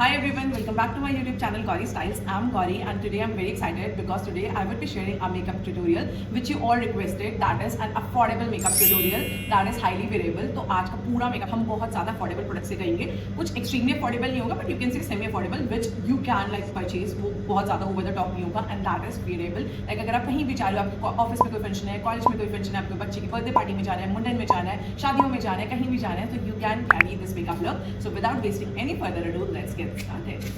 Hi everyone, welcome back to my YouTube channel Gauri Styles. I'm Gauri and today I'm very excited because today I will be sharing a makeup tutorial which you all requested. That is an affordable makeup tutorial that is highly wearable. तो आज का पूरा makeup हम बहुत ज़्यादा affordable product से करेंगे. कुछ extremely affordable नहीं होगा, but you can say semi affordable which you can like purchase. वो बहुत ज़्यादा over the top नहीं होगा and that is wearable. Like अगर आप कहीं भी जा रहे हो, आपके ऑफिस में कोई फंक्शन है, कॉलेज में कोई फंक्शन है, आपके बच्चे की बर्थडे पार्टी में जाना है, मुंडन में जाना है, शादियों में जाना है, कहीं भी जाना है, तो you can carry this makeup look. So without wasting any further ado, let's get started.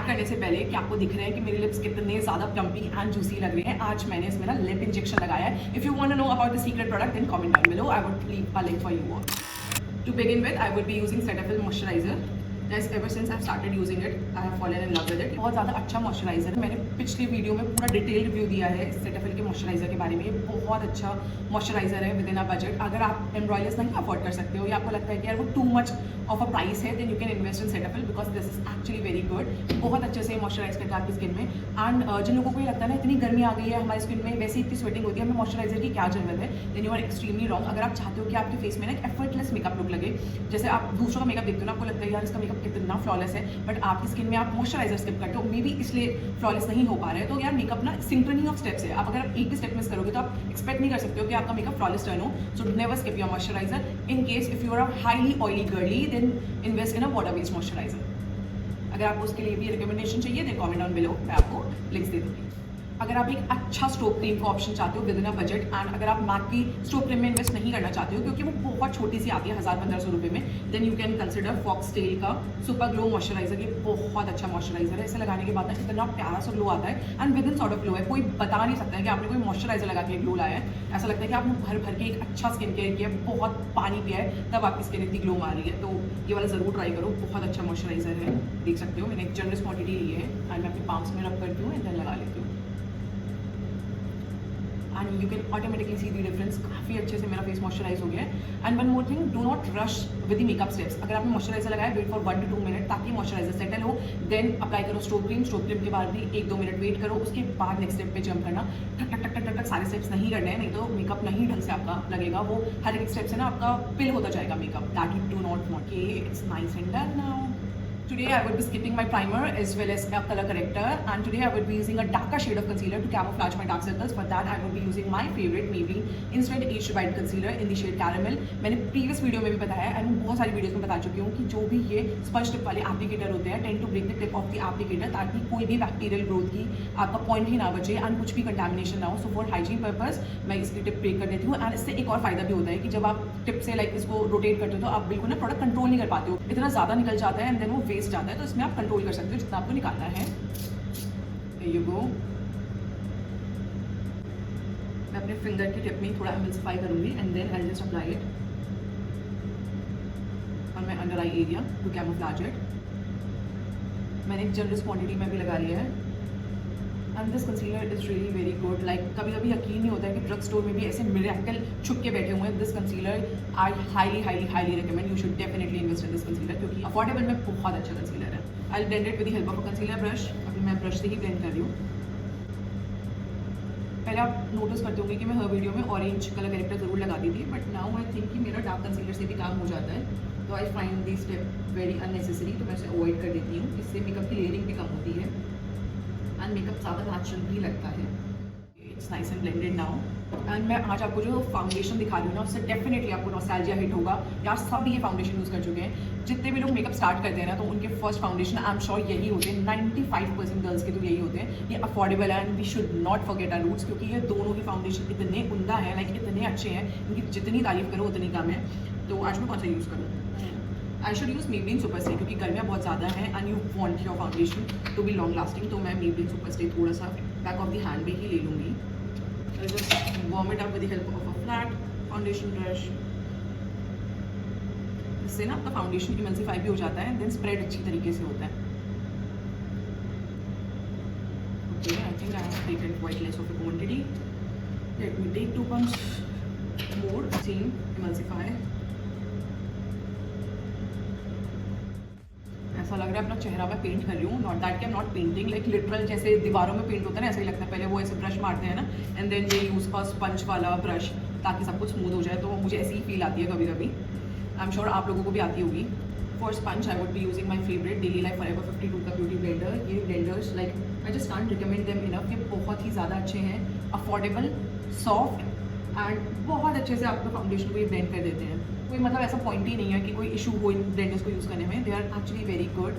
करने से पहले कि आपको दिख रहे हैं कि मेरे लिप्स कितने ज़्यादा प्लम्पी एंड जूसी लग रहे हैं, आज मैंने इसमें ना लिप इंजेक्शन लगाया है. If you want to know about the secret product then comment down below. I would leave a link for you all. To begin with I would be using Cetaphil moisturiser. Yes, ever since I've started using it, I have fallen in love with it. बहुत ज़्यादा अच्छा moisturiser है. मैंने पिछले video में पूरा detail review दिया है सेटाफिल के मॉइस्चराइजर के बारे में. ये बहुत अच्छा मॉइस्चराइजर है विद इन अ बजट. अगर आप एम्ब्रॉयलर्स नहीं अफोर्ड कर सकते हो या आपको लगता है कि यार वो too much of a price है, then you can invest in Cetaphil because this is actually very good. बहुत अच्छे से मॉइस्चराइज करता है आपकी स्किन में. एंड जिन लोगों को ये लगता है ना इतनी गर्मी आ गई है हमारी स्किन में, वैसे इतनी स्वेटिंग होती है, हमें मॉइस्चराइजर की क्या जरूरत है, then you are extremely wrong. अगर आप चाहते हो कि आपके फेस में ना एक एफर्टलेस मेकअप लुक लगे, जैसे आप दूसरों का मेकअप देखते हो ना, आपको लगता है यार इसका मेकअप कितना फ्लॉलेस है, बट आपकी स्किन में आप मॉइस्चराइजर स्किप करते हो, मे बी इसलिए फ्लॉलेस नहीं हो पा रहे हैं. तो यार मेकअप ना सिंक्रोनी ऑफ स्टेप्स है. आप अगर एक भी स्टेप मिस करोगे तो आप एक्सपेक्ट नहीं कर सकते हो कि आपका मेकअप फ्लॉलेस टर्न हो. So never skip your moisturiser. In case if you are highly oily girly then invest in a water based moisturiser. अगर आपको उसके लिए भी रिकमेंडेशन चाहिए देन कमेंट डाउन बिलो, मैं आपको लिंक्स दे दूँगी. अगर आप एक अच्छा स्ट्रोक क्रीम का ऑप्शन चाहते हो with in a budget, and अगर आप मैक की स्ट्रोक क्रीम में इन्वेस्ट नहीं करना चाहते हो क्योंकि वो बहुत छोटी सी आती है 1000-1500 रुपये में, then you can consider Foxtale का सुपर ग्लो मॉइस्चराइजर. ये बहुत अच्छा मॉइस्चराइजर है. इसे लगाने के बाद इतना प्यारा सा ग्लो आता है and with in sort of glow है. कोई बता नहीं सकता है कि आपने कोई मॉइस्चराइजर लगा के ग्लो लाया है. ऐसा लगता है कि आपने भर भर के एक अच्छा स्किन केयर किया है, बहुत पानी पिया है, तब आपकी स्किन इतनी ग्लो मार रही है. तो ये वाला ज़रूर ट्राई करो, बहुत अच्छा मॉइस्चराइजर है. देख सकते हो मैंने एक जनरस क्वांटिटी ली है एंड मैं अपने पाम्स में रब करती हूँ एंड देन लगा लेती हूँ. And you can automatically see the difference. काफ़ी अच्छे से मेरा फेस मॉइस्चराइज हो गया है. And one more thing, do not rush with the makeup steps. अगर आपने मॉइस्चराइजर लगाया, वेट फॉर 1 to 2 मिनट ताकि मॉइस्चराइजर सेटल हो, देन अप्लाई करो स्ट्रोक क्रीम. स्ट्रोक क्रीम के बाद भी 1-2 मिनट वेट करो, उसके बाद नेक्स्ट स्टेप पे जंप करना. टक टक टक टक टक सारे स्टेप्स नहीं करने हैं, नहीं तो मेकअप नहीं ढंग से आपका लगेगा. वो हर एक स्टेप से ना आपका पिल होता जाएगा makeup. That you do not want. It's nice and done now. Today I would be skipping my primer as well as a color corrector, and today I would be using a darker shade of concealer to camouflage my dark circles. For that I would be using my favorite Maybelline Instant Age White Concealer in the shade Caramel. मैंने previous video में भी बताया and बहुत सारी videos में बता चुकी हूँ कि जो भी ये स्पंज टिप वाले एप्लीकेटर होते हैं tend to break the tip of the applicator ताकि कोई भी बैक्टीरियल ग्रोथ की आपका पॉइंट ही ना बचे एंड कुछ भी कंटामिनेशन ना हो. सो फॉर हाइजीन पर्पज मैं इसकी टिप ब्रेक कर देती हूँ. एंड इससे एक और फायदा भी होता है कि जब आप टिप से लाइक इसको रोटेट करते हो तो आप बिल्कुल ना प्रोडक्ट कंट्रोल नहीं कर पाते हो, इतना ज़्यादा निकल जाता है एंड देन वो वेस्ट जाता है. तो इसमें आप कंट्रोल कर सकते हो जितना आपको निकालना है. You go. मैं अपने फिंगर की टिप में थोड़ा एम्पलीफाई करूंगी and then I just apply it on my under eye area to camouflage it. मैंने एक जनरस क्वांटिटी में भी लगा लिया है. And this concealer is really very good. Like कभी कभी यकीन नहीं होता है कि ड्रग स्टोर में भी ऐसे मिरेकल छुप के बैठे हुए हैं. This concealer I highly highly highly recommend. You should definitely invest in this concealer क्योंकि अफोर्डेबल में बहुत अच्छा कंसीलर है. I blend it with the help of a concealer brush. अभी मैं ब्रश से ही ब्लेंड कर रही हूँ. पहले आप नोटिस करते होंगे कि मैं हर वीडियो में ऑरेंज कलर कैरेक्टर ज़रूर लगाती थी, बट नाउ आई थिंक कि मेरा डार्क कंसीलर से भी काम हो जाता है. तो I find this step very unnecessary, तो मैं इसे अवॉइड कर देती हूँ. इससे मेकअप की लेयरिंग भी कम होती है एंड मेकअप ज़्यादा नेचुरल भी लगता है. It's nice and blended now. And मैं आज आपको जो फाउंडेशन दिखा रही हूँ ना उससे डेफिनेटली आपको नॉस्टैल्जिया हिट होगा. यार सब ये फाउंडेशन यूज़ कर चुके हैं. जितने भी लोग मेकअप स्टार्ट करते हैं ना तो उनके first foundation I am sure यही होते हैं. 95% गर्ल्स के तो यही होते हैं. ये अफोर्डेबल है and we should not forget our roots क्योंकि ये दोनों ही फाउंडेशन इतने उमदा हैं, लाइक इतने अच्छे हैं, इनकी जितनी तारीफ करो उतनी कम है. तो आज मैं कौन सा यूज़ करूँ? I should use Maybelline super stay क्योंकि गर्मियाँ बहुत ज़्यादा हैं and you want your foundation to be long lasting. तो मैं Maybelline सुपर स्टे थोड़ा सा बैक ऑफ द हैंड पे ही ले लूँगी. Just warm it up with the help of a flat foundation brush. इससे ना आपका फाउंडेशन इमल्सिफाई भी हो जाता है, देन स्प्रेड अच्छी तरीके से होता है. Okay, I think I have taken quite less of a quantity. Let me take 2 pumps. Smooth clean emulsify. ऐसा लग रहा है अपना चेहरा मैं पेंट कर रही हूँ, नॉट दैट कि आई am not painting, like literal जैसे दीवारों में पेंट होता है ना, ऐसा ही लगता है। पहले वो ऐसे ब्रश मारते हैं ना, and then they use for sponge वाला ब्रश ताकि सब कुछ स्मूथ हो जाए, तो मुझे ऐसी ही फील आती है कभी कभी। आई एम श्योर आप लोगों को भी आती होगी। For sponge I would be using my favourite daily life forever 52 का ब्यूटी ब्लेंडर। ये blenders like I just can't recommend them enough. ये बहुत ही ज़्यादा अच्छे हैं, अफोर्डेबल, सॉफ्ट एंड बहुत अच्छे से आपको फाउंडेशन को ये ब्लेंड कर देते हैं। कोई मतलब ऐसा पॉइंट ही नहीं है कि कोई इशू हो इन ब्लेंडर्स को यूज़ करने में। They are actually very good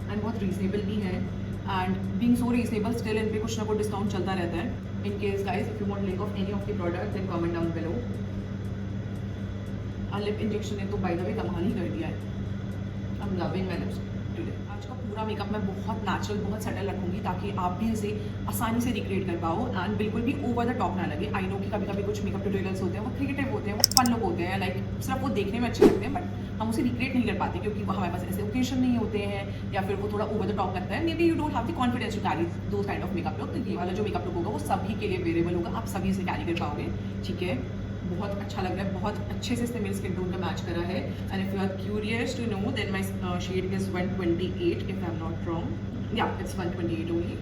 and बहुत रीजनेबल भी है, and being so reasonable still in पे कुछ ना कुछ डिस्काउंट चलता रहता है। In case guys if you want link of any of the product then comment down below. Lip injection ने तो बाय द वे कमाल ही कर दिया है। I am loving my lips today. आज का पूरा मेकअप मैं बहुत नेचुरल, बहुत सटल रखूँगी ताकि आप भी इसे आसानी से रिक्रिएट कर पाओ एंड बिल्कुल भी ओवर द टॉप ना लगे। आई नो कि कभी कभी कुछ मेकअप ट्यूटोरियल्स होते हैं वो क्रिएटिव होते हैं, वो फन लुक होते हैं, लाइक सिर्फ वो देखने में अच्छे लगते हैं, बट हम उसे रिक्रिएट नहीं कर पाते क्योंकि वो हमारे पास ऐसे ओकेजन नहीं होते हैं या फिर वो थोड़ा ओवर द टॉप लगता है। Maybe you don't have the confidence to carry two kind of makeup look. तो ये वाला जो मेकअप लुक होगा वो सभी के लिए अवेलेबल होगा, आप सभी इसे कैरी कर पाओगे। ठीक है, बहुत अच्छा लग रहा है, बहुत अच्छे से इसने मेरे स्किन टोन का मैच करा है। And if you are curious to know then my shade is 128 if I'm not wrong. Yeah, it's 128 only.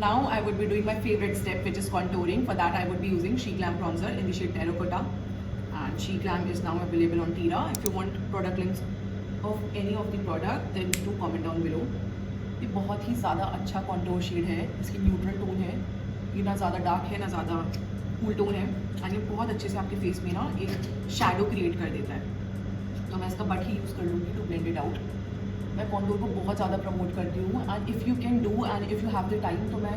Now I would be doing my favorite step, which is contouring. For that I would be using She Glam bronzer in the shade Terracotta, and She Glam is now available on Tira. If you want product links of any of the product then do comment down below. ये बहुत ही ज़्यादा अच्छा contour shade है, इसकी neutral tone है, ये ना ज़्यादा डार्क है ना ज़्यादा कूल टोन है, एंड ये बहुत अच्छे से आपके फेस में ना एक शैडो क्रिएट कर देता है। तो मैं इसका बट ही यूज़ कर लूँगी टू ब्लेंड इट आउट। मैं कॉन्टोर को बहुत ज़्यादा प्रमोट करती हूँ, and if you can do and if you have the time तो मैं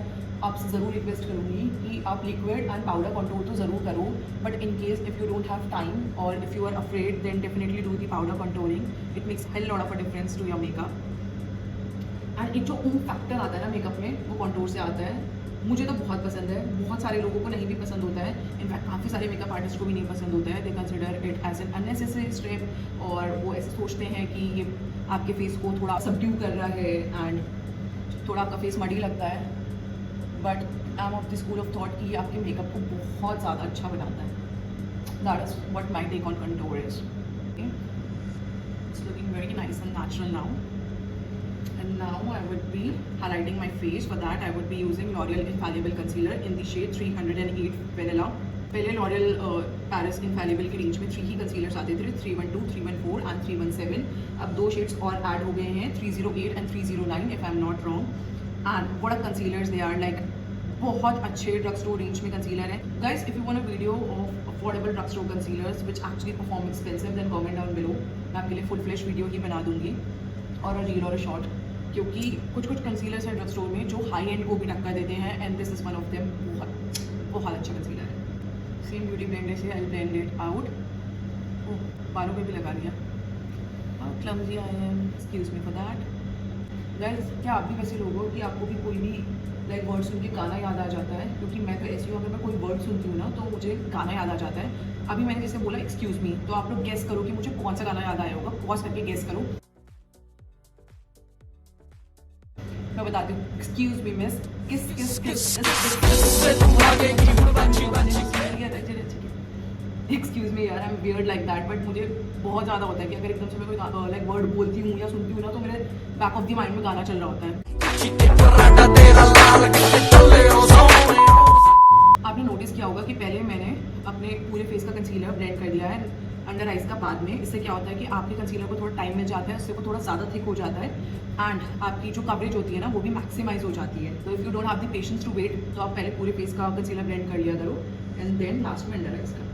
आपसे ज़रूर रिक्वेस्ट करूँगी कि आप लिक्विड एंड पाउडर कॉन्टोर तो ज़रूर करो, but in case if you don't have time और if you are afraid then definitely do the powder contouring. It makes hell lot of a difference to your makeup. And एक जो ऊम factor आता है ना makeup में, वो contour से आता है। मुझे तो बहुत पसंद है, बहुत सारे लोगों को नहीं भी पसंद होता है, इनफैक्ट काफ़ी सारे मेकअप आर्टिस्ट को भी नहीं पसंद होता है। They consider it as an unnecessary step, और वो ऐसे सोचते हैं कि ये आपके फेस को थोड़ा सबड्यू कर रहा है एंड थोड़ा आपका फेस मडी लगता है, but I am of the school of thought कि ये आपके मेकअप को बहुत ज़्यादा अच्छा बनाता है। That is what my take on contour is. It's looking very nice and natural now. And now I would be highlighting my face. For that I would be using L'Oreal Infallible Concealer in the shade 308 Vanilla. पहले L'Oreal Paris Infallible की range में 3 ही concealers आते थे, 312, 314 and 317। अब 2 shades और add हो गए हैं, 308 and 309 if I'm not wrong. And what are concealers? They are like बहुत अच्छे ड्रग स्टोर रेंज में कंसीलर है। Guys if you want a video of affordable drug store concealers which actually perform expensive than comment down below. मैं आपके लिए full flash video ही बना दूंगी, और अ रील और अ शॉर्ट, क्योंकि कुछ कुछ कंसीलर्स हैं ड्रग स्टोर में जो हाई एंड को भी टक्कर देते हैं, and this is one of them. बहुत अच्छा कंसीलर है। सेम ब्यूटी ब्लेंडर से आई ब्लेंड इट आउट। ओह, बालों पे भी लगा लिया। Clumsy I am, excuse me for that. Guys क्या आप भी वैसे लोग हो कि आपको भी कोई भी लाइक वर्ड सुन के गाना याद आ जाता है? क्योंकि मैं तो ऐसी हूँ, अगर मैं कोई वर्ड सुनती हूँ ना तो मुझे गाना याद आ जाता है। अभी मैंने जैसे बोला एक्सक्यूज़ मी, तो आप लोग गेस करो कि मुझे कौन सा गाना याद आया होगा। पॉज करके गेस करो, मैं बताती हूँ। एक्सक्यूज मी मिस, किस किस किस एक्सक्यूज मी यार, I am weird like that, but मुझे बहुत ज़्यादा होता है कि अगर एकदम से मैं कोई लाइक वर्ड बोलती हूँ या सुनती हूँ ना तो मेरे बैक ऑफ द माइंड में गाना चल रहा होता है। आपने नोटिस किया होगा कि पहले मैंने अपने पूरे फेस का कंसीलर ब्लेंड कर दिया है अंडर आइज का बाद में। इससे क्या होता है कि आपके कंसीलर को थोड़ा टाइम मिल जाता है, उससे वो थोड़ा ज़्यादा थिक हो जाता है, एंड आपकी जो कवरेज होती है ना वो भी मैक्सिमाइज हो जाती है। तो if you don't have the patience to wait तो आप पहले पूरे फेस का कंसीलर ब्लेंड कर लिया करो, एंड देन लास्ट में अंडर आइज का।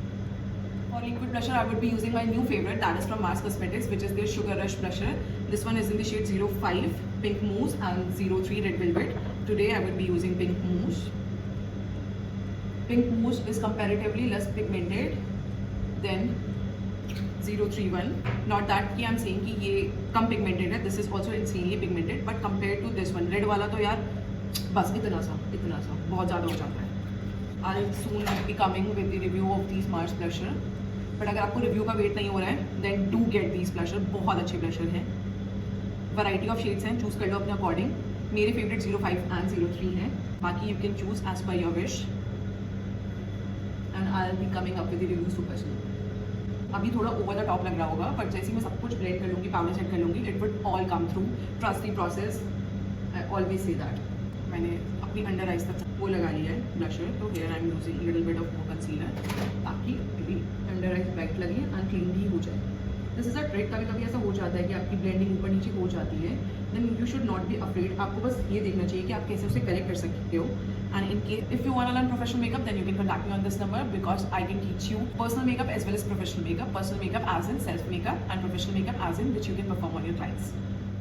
For liquid blusher, I would be using my new favorite, that is from Mars Cosmetics, which is their Sugar Rush blusher. This one is in the shade 05 Pink Mousse and 03 Red Velvet. Today I would be using Pink Mousse. Pink Mousse is comparatively less pigmented than 031. Not that कि I'm saying कि ये कम pigmented है. This is also insanely pigmented, but compared to this one, red वाला तो यार बस इतना सा बहुत ज़्यादा हो जाता है. I'll soon be coming with the review of these Mars blusher. But अगर आपको रिव्यू का वेट नहीं हो रहा है then do get these blusher, बहुत अच्छे ब्लशर हैं, वैरायटी ऑफ शेड्स हैं, चूज़ कर लो अपने अकॉर्डिंग। मेरे फेवरेट 05 एंड 03 हैं, बाकी you can choose as per your wish, and I will be coming up with the review super soon. अभी थोड़ा ओवर द टॉप लग रहा होगा, बट जैसे ही मैं सब कुछ ब्लेंड कर लूँगी, पाउडर सेट कर लूँगी, it would all come through. Trust the process, I always say that. मैंने अपनी अंडर आइज तक वो लगा लिया है ब्लशर, तो here I am using little bit of concealer ताकि मेरी अंडर आइज ब्राइट लगे एंड क्लीन भी हो जाए। This is a trick. कभी कभी ऐसा हो जाता है कि आपकी ब्लेंडिंग ऊपर नीचे हो जाती है, then you should not be afraid. आपको बस ये देखना चाहिए कि आप कैसे उसे करेक्ट कर सकते हो। And in case if you want to learn professional makeup, then you can contact me on this number because I can teach you personal makeup as well as professional makeup. Personal makeup as in self makeup and professional makeup as in which you can perform on your clients.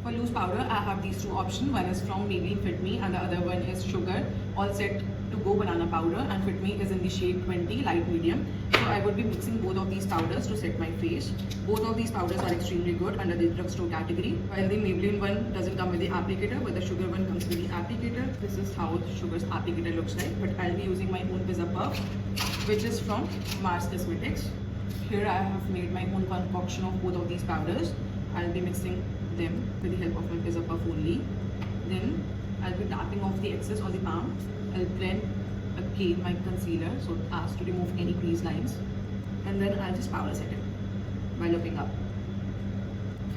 For loose powder, I have these two options. One is from Maybelline Fit Me and the other one is Sugar All Set to Go Banana Powder, and Fit Me is in the shade 20 light medium. So I would be mixing both of these powders to set my face. Both of these powders are extremely good under the drugstore category. While the Maybelline one doesn't come with the applicator, but the Sugar one comes with the applicator. This is how Sugar's applicator looks like. But I'll be using my own Pizza Puff, which is from Mars Cosmetics. Here I have made my own concoction of both of these powders. I'll be mixing them with the help of my Pizza Puff only. Then I'll be tapping off the excess on the palm. I'll blend again my concealer so as to remove any crease lines, and then I'll just powder set it by looking up.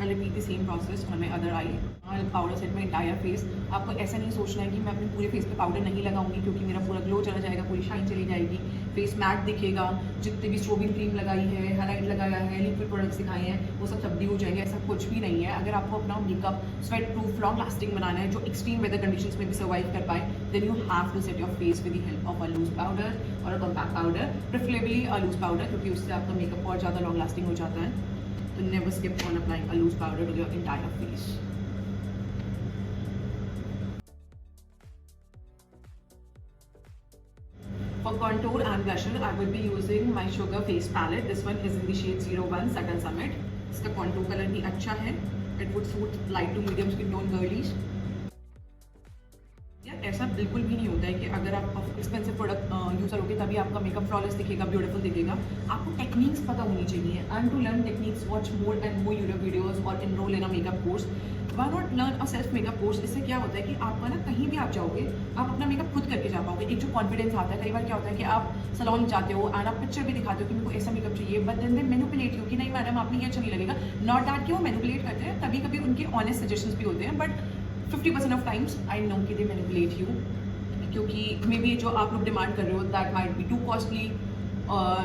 I'll repeat the same process on my other eye. I'll powder set my entire face. आपको ऐसा नहीं सोचना है कि मैं अपने पूरे face पे पाउडर नहीं लगाऊंगी क्योंकि मेरा पूरा ग्लो चला जाएगा, पूरी शाइन चली जाएगी, फेस मैट दिखेगा, जितने भी स्ट्रोबिंग क्रीम लगाई है, हाईलाइट लगाया है, लिक्विड प्रोडक्ट्स दिखाए हैं, वो सब तब्दील हो जाएंगे। ऐसा कुछ भी नहीं है। अगर आपको अपना makeup sweat proof long lasting बनाना है जो एक्सट्रीम वेदर कंडीशंस में भी सर्वाइव कर पाए, then you have to set your face with the help of a loose powder और a compact powder, preferably a loose powder क्योंकि उससे आपका मेकअप और ज़्यादा लॉन्ग लास्टिंग हो जाता है। तो never skip on applying a loose powder to your entire face. For contour and blusher, I will be using my Sugar face palette. This one is in the shade 01 Satin Summit. इसका contour color भी अच्छा है. It would suit light to medium skin tone girlies. यार ऐसा बिल्कुल भी नहीं होता है कि अगर आप एक्सपेंसिव प्रोडक्ट यूज़ करोगे तभी आपका मेकअप फ्लॉलेस दिखेगा, ब्यूटीफुल दिखेगा। आपको टेक्निक्स पता होनी चाहिए। And to learn techniques, watch more and more YouTube videos और enrol in a makeup course. Why not learn a self makeup course? इससे क्या होता है कि आपका ना कहीं भी आप जाओगे आप अपना मेकअप खुद करके जा पाओगे। एक जो कॉन्फिडेंस आता है, कई बार क्या होता है कि आप सलोन जाते हो एंड आप पिक्चर भी दिखाते हो कि मेरे को ऐसा मेकअप चाहिए, but then they manipulate you कि नहीं मैडम आपने ये अच्छा नहीं लगेगा। नॉट दैट कि वो मैनिपुलेट करते हैं, कभी कभी उनके ऑनेस्ट सजेशंस भी होते हैं, but 50% of times I know कि दे मैनिपुलेट यू क्योंकि मे बी जो आप लोग डिमांड कर रहे हो that might be to costly,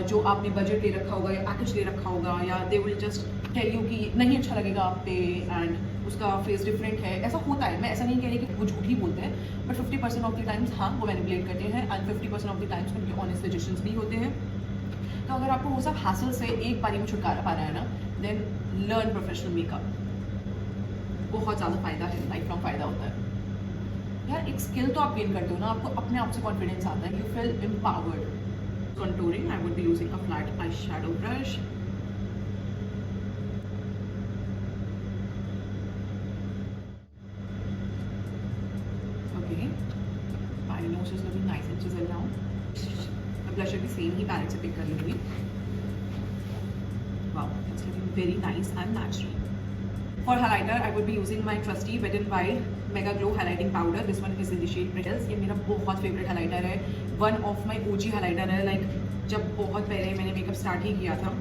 जो आपने बजट ले रखा होगा या पैकेज ले रखा होगा, या they will just tell you कि नहीं अच्छा लगेगा आप पे एंड उसका फेस डिफरेंट है। ऐसा होता है, मैं ऐसा नहीं कह रही कि वो झूठ ही बोलते हैं, बट 50% ऑफ द टाइम्स हाँ वो मैनिपुलेट करते हैं एंड 50% ऑफ द टाइम्स उनके ऑनेस्ट सजेशंस भी होते हैं। तो अगर आपको वो सब हासिल से एक बारी में छुटकारा पाना है ना, देन लर्न प्रोफेशनल मेकअप। बहुत ज़्यादा फायदा है, लाइफ लॉन्ग फायदा होता है यार। एक स्किल तो आप गेन करते हो ना, आपको अपने आप से कॉन्फिडेंस आता है, you feel empowered. Contouring, I would be using a flat eyeshadow brush. Okay, my nose is looking nice and chiseled now. The blusher भी same ही palette से pick कर लूँगी. Wow, it's looking very nice and natural. For highlighter, I would be using my trusty Wet n Wild Mega Glow Highlighting Powder. This one is in the shade Petals. ये मेरा बहुत favourite highlighter है, one of my OG highlighter है। Like जब बहुत पहले मैंने makeup start ही किया था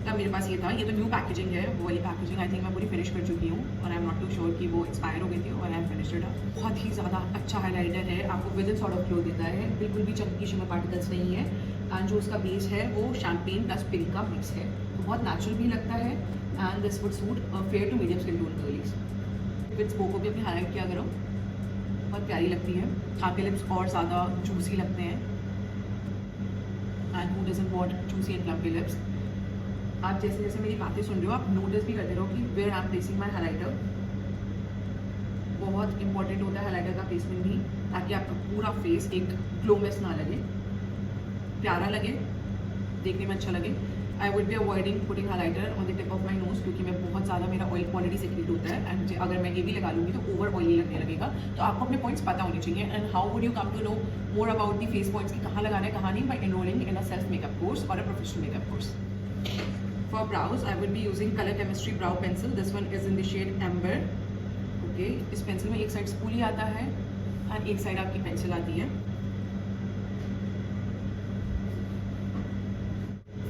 तब मेरे पास ये था। ये तो न्यू पैकेजिंग है, वो वाली पैकेजिंग आई थिंक मैं पूरी फिनिश कर चुकी हूँ और I am not too sure कि वो एक्सपायर हो गई थी और आई एम फिनिश्ड। बहुत ही ज़्यादा अच्छा हाइलाइटर है, आपको with in sort of glow देता है, बिल्कुल भी चमकी शिमर पार्टिकल्स नहीं है एंड जो उसका बेस है वो शैम्पेन प्लस पिंक का मिक्स है, तो बहुत नेचुरल भी लगता है and this would suit fair to medium skin tone girlies. Lips को भी अपनी हाईलाइट किया करो, बहुत प्यारी लगती है, आपके लिप्स और ज़्यादा जूसी लगते हैं and who doesn't want juicy and plumpy lips. आप जैसे जैसे मेरी बातें सुन रहे हो आप नोटिस भी करते रहो कि where I am placing my highlighter. बहुत इंपॉर्टेंट होता है हाईलाइटर का प्लेसमेंट भी, ताकि आपका पूरा फेस एक ग्लो मेस ना लगे, प्यारा लगे, देखने में अच्छा लगे। आई would B avoiding putting highlighter on the tip of my nose क्योंकि मैं बहुत ज़्यादा मेरा ऑयल क्वालिटी सेक्रेट होता है एंड अगर मैं ये भी लगा लूँगी तो ओवर ऑयली लगने लगेगा। तो आपको अपने पॉइंट्स पता होने चाहिए and how would you come to know more about the face points कि कहाँ लगाना है कहाँ नहीं, by enrolling in a self makeup course और a professional makeup course. For brows, I would be using Color Chemistry brow pencil. This one is in the shade Amber. Okay, इस pencil में एक साइड स्पूली आता है और एक side आपकी pencil आती है।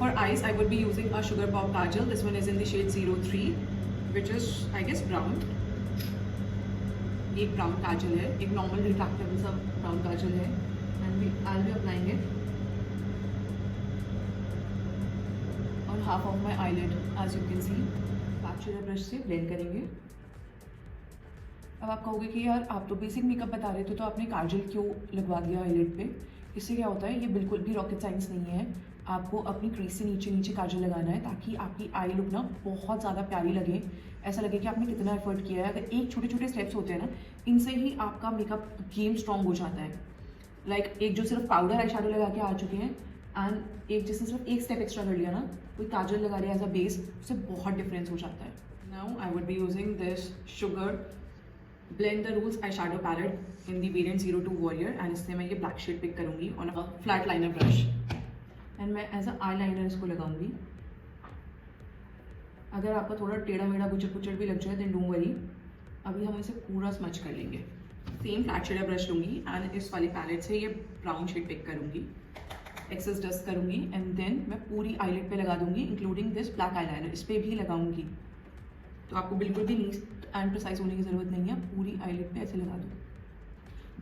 For eyes, I would be using a Sugar Pop Kajal. This one is in the shade 03, which is, I guess, brown. एक brown काजल है, एक normal retractable सा brown काजल है, and I'll be applying it on half of my eyelid, as you can see. Spatula brush से blend करेंगे. अब आप कहोगे कि यार आप तो बेसिक मेकअप बता रहे थे, तो आपने काजल क्यों लगवा दिया आईलिड पे? इससे क्या होता है, ये बिल्कुल भी रॉकेट साइंस नहीं है. आपको अपनी क्रीज से नीचे नीचे काजल लगाना है ताकि आपकी आई लुक ना बहुत ज़्यादा प्यारी लगे, ऐसा लगे कि आपने कितना एफर्ट किया है. अगर एक छोटे छोटे स्टेप्स होते हैं ना, इनसे ही आपका मेकअप गेम स्ट्रॉन्ग हो जाता है. लाइक एक जो सिर्फ पाउडर आई शेडो लगा के आ चुके हैं, एंड एक जिसने सिर्फ एक स्टेप एक्स्ट्रा कर लिया ना, कोई काजल लगा लिया एज अ बेस, उससे बहुत डिफरेंस हो जाता है. Now I would be using this Sugar blend the rules eyeshadow palette in the variant 02 warrior, and इससे मैं ये ब्लैक शेड पिक करूँगी on a flat liner brush, and मैं एज अ आई लाइनर इसको लगाऊंगी. अगर आपका थोड़ा टेढ़ा मेढ़ा गुचर पुचर भी लग जाए देन डोंट वरी, अभी हम इसे पूरा स्मच कर लेंगे. सेम फ्लैट शेडर ब्रश लूँगी एंड इस वाली पैलेट से ये ब्राउन शेड पिक करूँगी, एक्सेस डस्ट करूँगी, एंड देन मैं पूरी आईलिड पे लगा दूँगी इंक्लूडिंग दिस ब्लैक आईलाइनर. इस पर भी लगाऊँगी, तो आपको बिल्कुल भी नीट एंड प्रिसाइज होने की ज़रूरत नहीं है. पूरी आईलिड पे ऐसे लगा दो.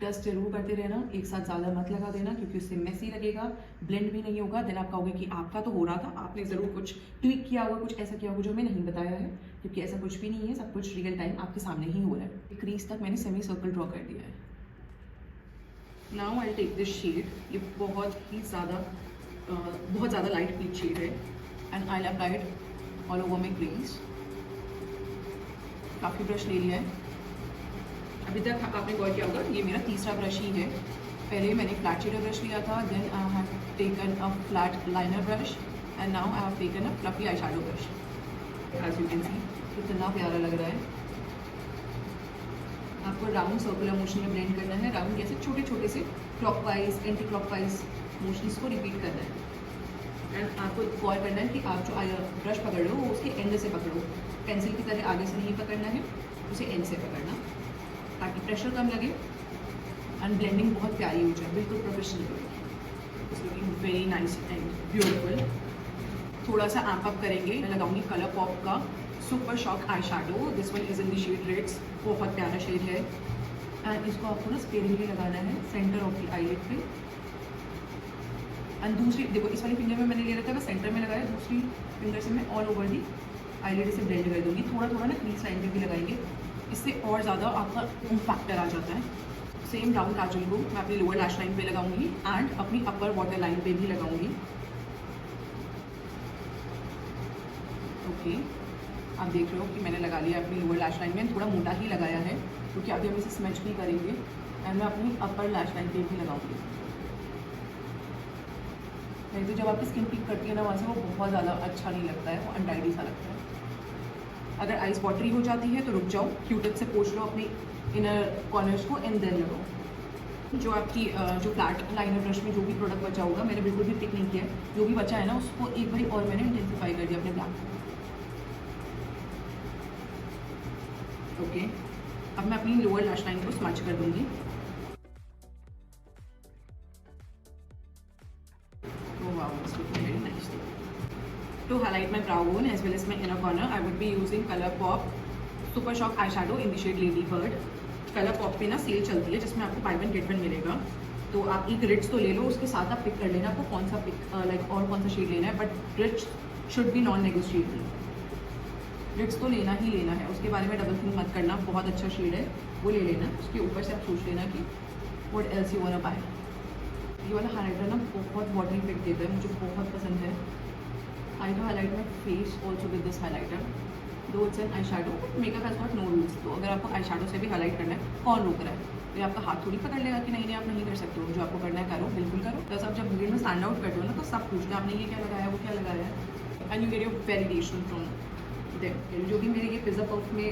डस्ट जरूर करते रहना, एक साथ ज़्यादा मत लगा देना क्योंकि उससे मेसी लगेगा, ब्लेंड भी नहीं होगा. देन आप कहोगे कि आपका तो हो रहा था, आपने ज़रूर कुछ ट्विक किया होगा, कुछ ऐसा किया होगा जो हमें नहीं बताया है, क्योंकि ऐसा कुछ भी नहीं है. सब कुछ रियल टाइम आपके सामने ही हो रहा है. क्रीज तक मैंने सेमी सर्कल ड्रॉ कर दिया है. Now I take this shade, ये बहुत ज़्यादा लाइट पीच शेड है, and I apply it all over my crease. काफ़ी ब्रश ले लिया है. अभी तक आपने गौर किया होगा, ये मेरा तीसरा ब्रश ही है. पहले मैंने फ्लैट शेडर ब्रश लिया था, then I have taken a flat liner brush, and now I have taken a fluffy eyeshadow brush. As you can see कितना प्यारा लग रहा है. आपको राउंड सर्कुलर मोशन में ब्लेंड करना है. राउंड कैसे, छोटे छोटे से क्लॉकवाइज एंटी क्लॉकवाइज मोशंस को रिपीट करना है. एंड आपको गौर करना है कि आप जो ब्रश पकड़ लो वो उसके एंड से पकड़ो. पेंसिल की तरह आगे से नहीं पकड़ना है, उसे एंड से पकड़ना ताकि प्रेशर कम लगे एंड ब्लेंडिंग बहुत प्यारी हो जाए, बिल्कुल professional. It's looking very nice and beautiful. थोड़ा सा एम्प अप करेंगे. मैं लगाऊंगी कलर पॉप का super shock eyeshadow. This one is in the shade reds. बहुत प्यारा शेड है, एंड इसको आपको ना स्पेयरिंगली लगाना है सेंटर ऑफ द आईलिड पे. एंड दूसरी देखो, इस वाली फिंगर में मैंने ले रखा है, मैं सेंटर में लगाया, दूसरी फिंगर से मैं ऑल ओवर दी आईलिड से ब्लेंड कर दूंगी. थोड़ा थोड़ा ना क्रीज लाइन पे भी लगाएंगे, इससे और ज़्यादा आपका फैक्टर आ जाता है. सेम ब्राउन काजल को मैं अपनी लोअर लैश लाइन पे लगाऊंगी एंड अपनी अपर वाटर लाइन पे भी लगाऊंगी. ओके, आप देख रहे हो कि मैंने लगा लिया अपनी लोअर लैश लाइन में. थोड़ा मोटा ही लगाया है क्योंकि अभी हम इसे स्मैच भी करेंगे, एंड मैं अपनी अपर लैश लाइन पे भी लगाऊंगी. नहीं तो जब आपकी स्किन पिक करती है ना, वहाँ से वो बहुत ज़्यादा अच्छा नहीं लगता है, वो अनटाइडी सा लगता है. अगर आइस वाटरी हो जाती है तो रुक जाओ, क्यूटिप से पोंछ लो अपनी इनर कॉर्नर्स को, एंड देन लगाओ. जो आपकी जो फ्लैट लाइनर ब्रश में जो भी प्रोडक्ट बचा होगा, मैंने बिल्कुल भी पिक नहीं किया है. जो भी बचा है ना, उसको एक बार और मैंने इंटेंसिफाई कर दिया अपने ब्लैक. ओके, अब मैं अपनी लोअर लैश लाइन को स्मच कर दूंगी. To highlight my brow bone as well as my inner corner, I would be using Colour Pop Super Shock eyeshadow in the shade Lady Bird. Colour Pop पे ना cell चलती है जिसमें आपको buy one get one मिलेगा. तो आप एक रिट्स तो ले लो, उसके साथ आप पिक कर लेना आपको कौन सा पिक लाइक और कौन सा शेड लेना है. बट रिट्स शुड बी नॉन नेगोशिएबल. रिट्स तो लेना ही लेना है, उसके बारे में डबल थिंक मत करना. बहुत अच्छा शेड है, वो ले लेना. उसके ऊपर से आप सोच लेना कि what else you want to buy. ये वाला हाइलाइटर ना बहुत वाटरी इफेक्ट देता है, मुझे बहुत पसंद है. I to highlight my face also with this highlighter. Though it's an eyeshadow, makeup has got no rules. तो अगर आपको eyeshadow से भी हाईलाइट करना है, कौन रोक रहा है? ये आपका हाथ थोड़ी पकड़ लेगा कि नहीं आप नहीं कर सकते हो. जो आपको करना है करो, बिल्कुल करो. प्लस आप जब भीड़ में स्टैंड आउट करते हो ना, तो सब पूछते हैं आपने ये क्या लगाया, वो क्या लगाया है, and you get your validation from them. जो भी मेरे ये पिज़्ज़ा पफ में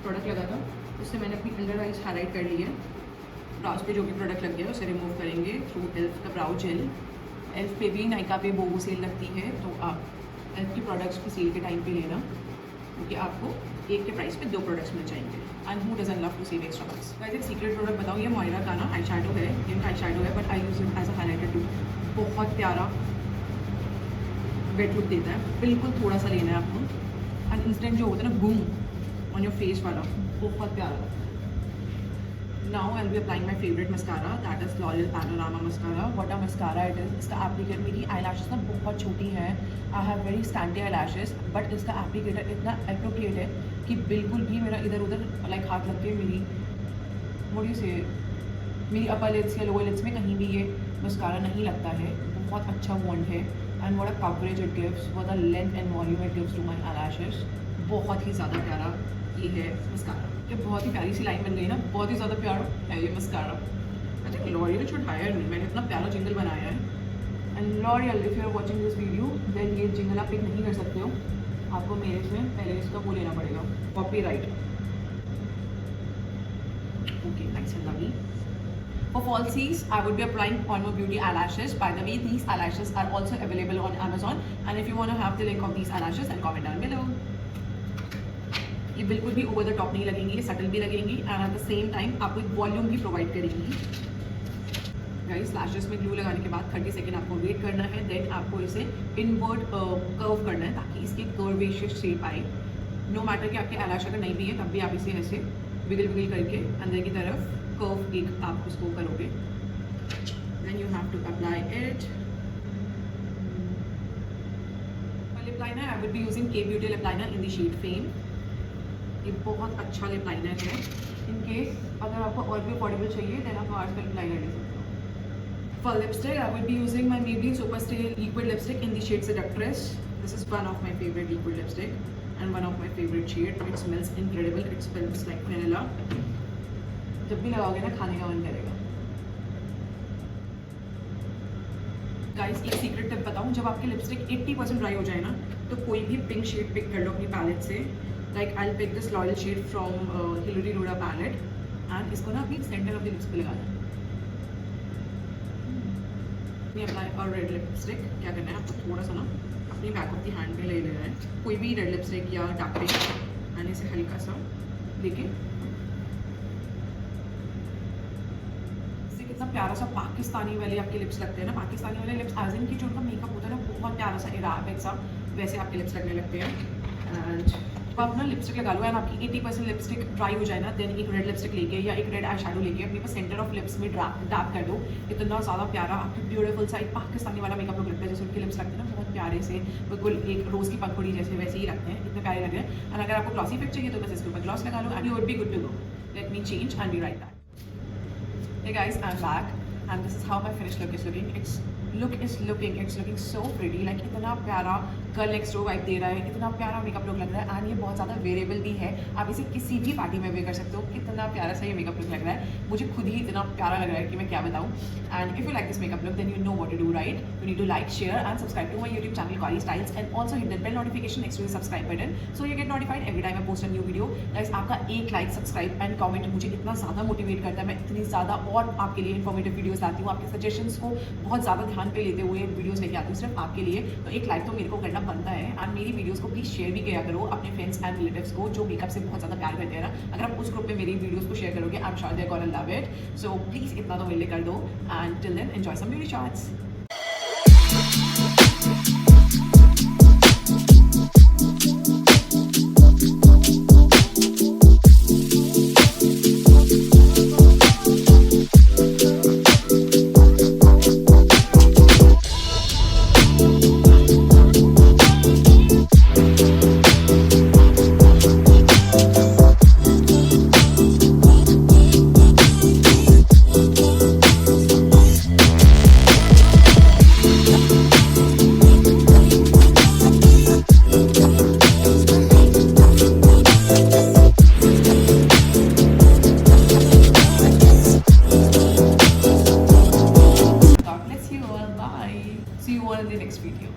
प्रोडक्ट लगा था, उससे मैंने अपनी अंडर आइज हाईलाइट कर ली है. ब्राउज पे जो भी प्रोडक्ट लग गया है उसे रिमूव करेंगे थ्रू एल्फ का ब्राउ जेल. एल्फ पे भी नाइका पे बोगो सेल लगती है, तो आप एल्फ की प्रोडक्ट्स की सेल के टाइम पे लेना, क्योंकि आपको एक के प्राइस पे दो प्रोडक्ट्स मिल जाएंगे. And who doesn't love to save extra bucks. Guys, एक सीक्रेट प्रोडक्ट बताऊँ, ये मोयरा का ना आई शेडो है, ये आई शेडो है, but I use it as a highlighter too. बहुत प्यारा, वेट लुक देता है। बिल्कुल थोड़ा सा लेना है आपको एंड इंस्टेंट जो होता है ना बूम ऑन योर फेस वाला, बहुत प्यारा। Now I'll be applying my favorite mascara, that is L'Oreal Panorama Mascara. What a mascara it is! इसका एप्लीकेटर, मेरी eyelashes ना बहुत छोटी हैं, I have very scanty eyelashes, but इसका एप्लीकेटर इतना appropriate है कि बिल्कुल भी मेरा इधर उधर लाइक हाथ लग के मेरी what do you say, मेरी अपर लिप्स या लोअर लिप्स में कहीं भी ये मस्कारा नहीं लगता है। बहुत अच्छा वॉन्ड है and what a coverage it gives, what a length and volume it gives to my eyelashes. बहुत ही ज़्यादा प्यारा ये है मस्कारा। ये बहुत ही प्यारी सी लाइन बन गई ना, बहुत ही ज़्यादा प्यारा है ये mascara. I think L'Oreal should hire me, मैंने इतना प्यारा जिंगल बनाया है। And L'Oreal, if you are watching this video then ये जिंगल आप पिक नहीं कर सकते हो, आपको मेरे इसमें पहले इसका वो लेना पड़ेगा, copyright. Okay, nice and lovely. For falsies, I would be applying Onmo Beauty eyelashes. By the way, these eyelashes are also available on Amazon. And if you want to have the link of these eyelashes, then comment down below. ये बिल्कुल भी over the top नहीं लगेंगी, ये subtle भी लगेंगी and at the same time आपको एक वॉल्यूम भी प्रोवाइड करेंगी। गाइस, लैशेस में ग्लू लगाने के बाद 30 सेकेंड आपको वेट करना है, देन आपको इसे इनवर्ट कर्व करना है ताकि इसकी कर्वेशियस शेप आए। नो मैटर कि आपके eyelash अगर नहीं भी है तब भी आप इसे ऐसे विगल विगल करके अंदर की तरफ कर्व एक आप उसको करोगे। Then you have to apply it. Lip liner, I would be using Kay Beauty lip liner in the shade fame. ये बहुत अच्छा लिप लाइनर है। इन केस अगर आपको और भी अफोर्डेबल चाहिए देन आप आर्ट्स का लिप लाइनर ले सकते हो। For lipstick, I would be using my Maybelline Super Stay liquid lipstick in the shade seductress. This is one of my favourite liquid lipstick and one of my favourite shade. It smells incredible, it smells like vanilla. जब भी लगाओगे ना खाने का मन करेगा। Guys, एक secret tip बताऊँ, जब आपकी लिपस्टिक 80% ड्राई हो जाए ना तो कोई भी पिंक शेड पिक कर लो अपनी पैलेट से। Like I will pick this loyal shade from Hilary Rhoda palette and इसको ना अभी सेंटर ऑफ द लिप्स पे लगाना है। अप्लाई और रेड लिपस्टिक क्या करना है आपको, थोड़ा सा ना अपनी बैक ऑफ द हैंड पे ले लेना है कोई भी रेड लिपस्टिक या डार्क पिंक एंड इसे हल्का सा लेके कितना प्यारा सा पाकिस्तानी वाले आपके लिप्स लगते हैं ना। पाकिस्तानी वाले लिप्स एज इन की जो उनका मेकअप होता है ना बहुत प्यारा सा अराबिक सा, वैसे आपके लिप्स लगने लगते हैं। एंड तो आप ना लिपस्टिक लगा लो एंड आपकी 80% लिपस्टिक ड्राई हो जाए ना, देन एक रेड लिपस्टिक लेके या एक रेड आई शेडो लेके अपने पास सेंटर ऑफ लिप्स में डैप कर दो। इतना ज़्यादा प्यारा आपकी ब्यूटीफुल सा एक पाकिस्तानी वाला मेकअप लुक लगता है, जैसे उनके लिप्स लगते हैं ना बहुत प्यारे से, बिल्कुल एक रोज़ की पंखुड़ी जैसे वैसे ही लगते हैं, इतने प्यारे लग रहे हैं। एंड अगर आपको ग्लॉसी इफेक्ट चाहिए तो बस इसके ऊपर ग्लॉस लगा लो and you would be good to go. Let me change and be right back. Hey guys, I'm back and this is how my finished look is looking. It's looking so pretty. Like इतना प्यारा girl next door vibe दे रहा है, इतना प्यारा makeup look लग रहा है and ये बहुत ज़्यादा वेरिएबल भी है। आप इसे किसी भी पार्टी में वेयर कर सकते हो, कितना प्यारा सा ये मेकअप लुक लग रहा है। मुझे खुद ही इतना प्यारा लग रहा है कि मैं क्या बताऊँ। And if you like this makeup look then you know what to do, right? You need to like, share and subscribe to my YouTube channel Gauri Styles and also hit the bell notification next to the subscribe button so you get notified every time I post a new video. Guys, आपका एक like, subscribe and comment मुझे इतना ज़्यादा motivate करता है, मैं इतनी ज़्यादा और आपके लिए इन्फॉर्मेटिव वीडियोस लाती हूँ, आपके सजेशंस को बहुत ज़्यादा ध्यान पे लेते हुए वीडियोस लेके आती हूँ सिर्फ आपके लिए। तो एक लाइक तो मेरे को करना बनता है एंड मेरी वीडियोस को प्लीज़ शेयर भी किया करो अपने फ्रेंड्स एंड रिलेटिव्स को जो मेकअप से बहुत ज़्यादा प्यार करते हैं ना। अगर आप उस ग्रुप में मेरी वीडियोस को शेयर करोगे I am sure they are gonna love it. So please इतना तो मेरे लिए कर दो and till then enjoy some beauty shots. See you all in the next video.